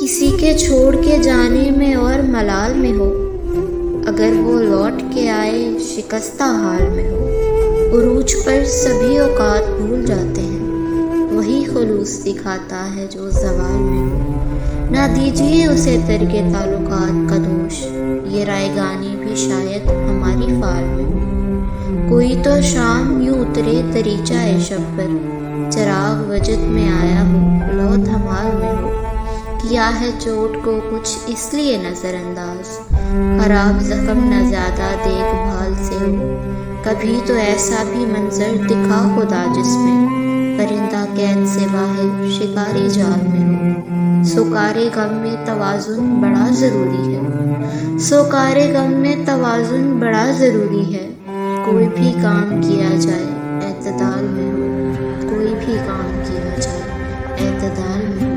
کسی کے چھوڑ کے جانے میں اور ملال میں ہو، اگر وہ لوٹ کے آئے شکستہ حال میں ہو۔ عروج پر سبھی اوقات بھول جاتے ہیں، وہی خلوص دکھاتا ہے جو زوال میں ہو۔ نہ دیجیے اسے ترک تعلقات کا دوش، یہ رائے گانی بھی شاید ہماری فعال میں ہو۔ کوئی تو شام یوں اترے دریچہ شب پر، چراغ وجد میں آیا ہو لو دھمال میں ہو۔ کیا ہے چوٹ کو کچھ اس لیے نظر انداز، خراب زخم نہ زیادہ دیکھ بھال سے ہو۔ کبھی تو ایسا بھی منظر دکھا خدا جس میں پرندہ قید سے باہر شکاری جال میں ہو۔ سوکارے غم میں توازن بڑا ضروری ہے، سوکارے غم میں توازن بڑا ضروری ہے۔ کوئی بھی کام کیا جائے اعتدال میں ہو، کوئی بھی کام کیا جائے اعتدال میں ہو۔